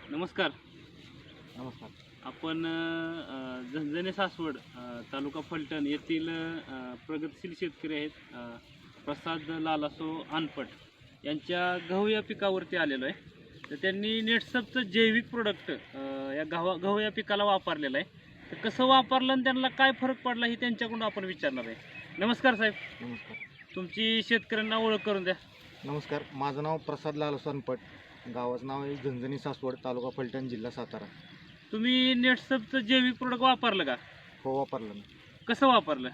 नमस्कार. नमस्कार. आपण झणझणे सासवड तालुका फलटण येथील प्रगतशील शेतकरी आहेत प्रसाद लालासो अनपट यांच्या गहू या पिकावरती आलेलो आहे. तर त्यांनी नेटसपचं जैविक प्रोडक्ट या गहू या पिकाला वापरलेलं आहे. तर कसं वापरलं आणि त्यांना काय फरक पडला हे त्यांच्याकडून आपण विचारणार आहे. नमस्कार साहेब. नमस्कार. तुमची शेतकऱ्यांना ओळख करून द्या. नमस्कार, माझं नाव प्रसाद लालासो अनपट, गावाचं नाव आहे झणझणी सासवड, तालुका फलटण, जिल्हा सातारा. तुम्ही नेटसपचं जैविक प्रोडक्ट वापरलं का? हो, वापरलं मी. कसं वापरलं?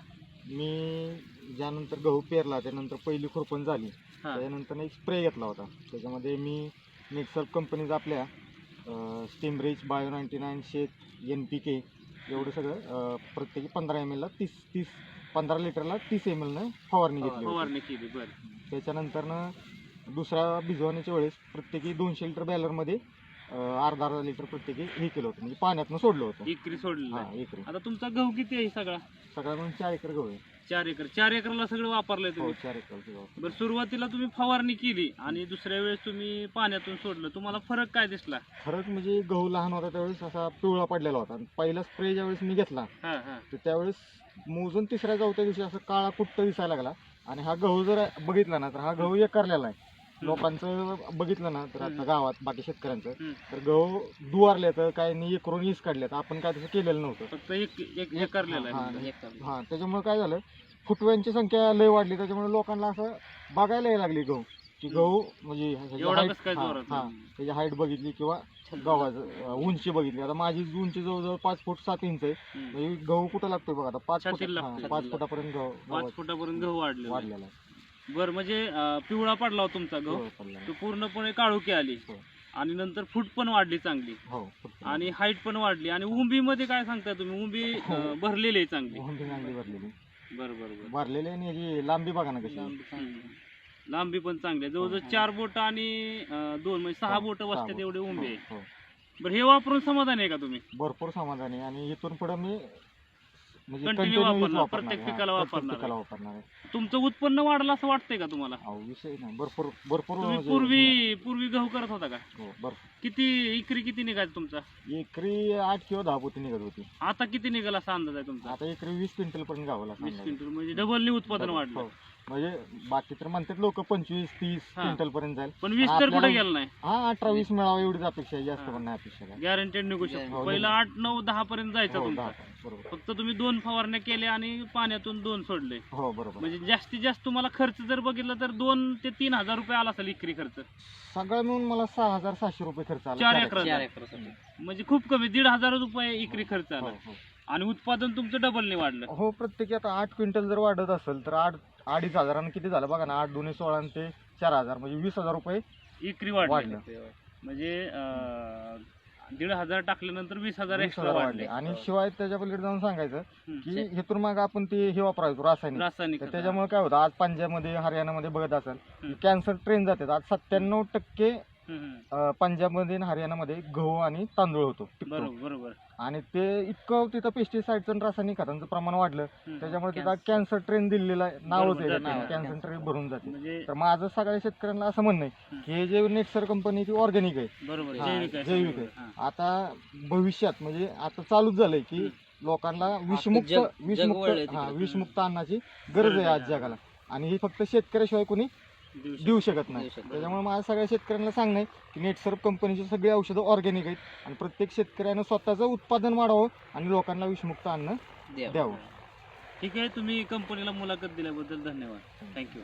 मी ज्यानंतर गहू पेरला त्यानंतर पहिली खुरपण झाली, हां त्यानंतर एक स्प्रे घेतला होता. त्याच्यामध्ये मी नेटसर्फ कंपनीचा आपल्या स्टीमरिच, बायो 99, शेत, NPK एवढं सगळं प्रत्येकी 15 ml ला 15 लिटरला 30 ml न फवारणी घेतली होती. फवारणी केली. बरं. त्याच्यानंतरनं दुसऱ्या भिजवण्याच्या वेळेस प्रत्येकी 200 लिटर बॅलरमध्ये अर्धा लिटर प्रत्येकी हे केलं होतं, म्हणजे पाण्यातनं सोडलं होतं. एकरी सोडलं. हां, एकरी. आता तुमचा गहू किती आहे सगळा? सगळा म्हणून 4 एकर गहू आहे. 4 एकर. 4 एकरला सगळं वापरलंय हो, तुम्ही? 4 एकर गहू. बरं, सुरुवातीला तुम्ही फवारणी केली आणि दुसऱ्या वेळेस तुम्ही पाण्यातून सोडलं, तुम्हाला फरक काय दिसला? फरक म्हणजे गहू लहान होता त्यावेळेस असा पिवळा पडलेला होता. आणि पहिला स्प्रे ज्यावेळेस मी घेतला हां हां तर त्यावेळेस मोजून तिसऱ्या चौथ्या दिवशी असं काळा कुट्ट दिसायला लागला. आणि हा गहू जर बघितला ना तर हा गहू एकरलेला आहे. लोकांचं बघितलं ना तर आता गावात बाकी शेतकऱ्यांचं तर गहू दुवारले तर काय नाही, एकरून ईस काढले, तर आपण काय तसं केलेलं नव्हतं. फक्त एक एकरलेला आहे. हां, त्याच्यामुळे काय झालं, फुटव्यांची संख्या लय वाढली. त्याच्यामुळे लोकांना असं बघायला यायला लागली गहू की गहू म्हणजे एवढा कसं काय जोरात? त्याची हाईट बघितली किंवा गव्हाचं उंची बघितली. आता माझी उंची जवळजवळ 5 फूट 7 इंच आहे. म्हणजे गहू कुठं लागतोय बघा आता 5 फुटापर्यंत गहू 5 फुटापर्यंत गहू वाढलेला आहे. बरं, म्हणजे पिवळा पडला होता तुमचा गहू, हो, पडला. तो पूर्णपणे काळोखी आली हो. आणि नंतर फूट पण वाढली चांगली हो, आणि हाईट पण वाढली. आणि उंबीमध्ये काय सांगताय तुम्ही? उंबी भरलेली आहे चांगली. चांगली भरलेली. बरं बरं बरं. भरलेली आणि याची लांबी बघा ना कशी. लांबी पण चांगली आहे. जवळजवळ 4 बोट आणि 2 म्हणजे 6 बोट बसतात एवढे उंबे आहे. हो. बरं, हे वापरून समाधान आहे का तुम्ही? भरपूर समाधानी आहे. आणि इथून पुढे मी म्हणजे Continue वापरणार, वापरणार प्रत्येक आहे. पिकाला वापरणार आहे. वापरणार आहे. तुमचं उत्पन्न वाढलं असं वाटतंय का तुम्हाला? अहो, विषय नाही, भरपूर भरपूर तुम्ही म्हणजे पूर्वी गहू करत होता का? हो, भरपूर. किती एकरी किती निघायचं तुमचा? एकरी 8 किंवा 10 पोती निघत होती. आता किती निघाला असा अंदाज आहे तुमचा? आता एकरी 20 क्विंटल पर्यंत गावाला 20 क्विंटल, म्हणजे डबलनी उत्पादन वाढलं. हो. म्हणजे बाकी तर म्हणतात लोक 25-30 हां. क्विंटल पर्यंत जाईल. पण 20 तर कुठे गेलं नाही. हा, 18-20 मिळावं एवढीच अपेक्षा आहे, जास्त हां. पण नाही अपेक्षा काय. गॅरंटेड निघू शकतो. हो, पहिला 8, 9, 10 पर्यंत जायचा हो, तुमचा. 10, बरोबर. फक्त तुम्ही 2 फवारण्या केल्या आणि पाण्यातून 2 सोडले. हो, बरोबर. म्हणजे जास्तीत जास्त तुम्हाला खर्च जर बघितला तर 2 ते 3,000 रुपये आला असेल एकरी खर्च. सगळं मिळून मला 6,700 रुपये खर्च आला. 4 एकराचा. म्हणजे खूप कमी, 1,500 रुपये एकरी खर्च हो, आला. हो. आणि उत्पादन तुमचं डबलने वाढलं. हो, प्रत्येकी आता 8 क्विंटल जर वाढत असेल तर 2,500 आणि किती झालं बघा ना, 8 2 16 आणि ते 4,000 म्हणजे 20,000 रुपये एकरी वाढलं. म्हणजे 1,500 टाकल्यानंतर 20,000 एक्स्ट्रा 20,000 वाढले. वाढले. आणि शिवाय त्याच्या पलीकडे जाऊन सांगायचं की हं. हेतून मग आपण ते हे वापरायचो रासायनिक. रासायनिक तर खतं. त्याच्यामुळे काय होतं, आज पंजाबमध्ये हरियाणामध्ये बघत असेल हं. कॅन्सर ट्रेन जातात. आज 97% हं. पंजाबमध्ये आणि हरियाणामध्ये गहू आणि तांदूळ होतो, पिकतो. बरोबर. आणि ते इतकं तिथं पेस्टिसाइडचं आणि रासायनिक खतांचं प्रमाण वाढलं हं. त्याच्यामुळे तिथं कॅन्सर ट्रेन दिलेला नावच बरोबर, आहे, जाते. कॅन्सर ट्रेन भरून जाते. म्हणजे तर माझं सगळ्या शेतकऱ्यांना असं म्हणणं आहे की हे जे नेटसर कंपनी ती ऑर्गॅनिक आहे, बरोबर हां, जैविक आहे. जैविक आहे. हां. आता भविष्यात म्हणजे आता चालूच झालंय की लोकांना विषमुक्त अन्नाची गरज आहे आज जगाला. आणि ही फक्त शेतकऱ्याशिवाय कोणी देऊ शकत नाही. त्याच्यामुळे माझ्या सगळ्या शेतकऱ्यांना सांगणं आहे की नेटसर्फ कंपनीची सगळी औषधं ऑर्गॅनिक आहेत आणि प्रत्येक शेतकऱ्यानं स्वतःचं उत्पादन वाढवावं आणि लोकांना विषमुक्त अन्न द्यावं. ठीक आहे, तुम्ही कंपनीला मुलाखत दिल्याबद्दल धन्यवाद. थँक्यू.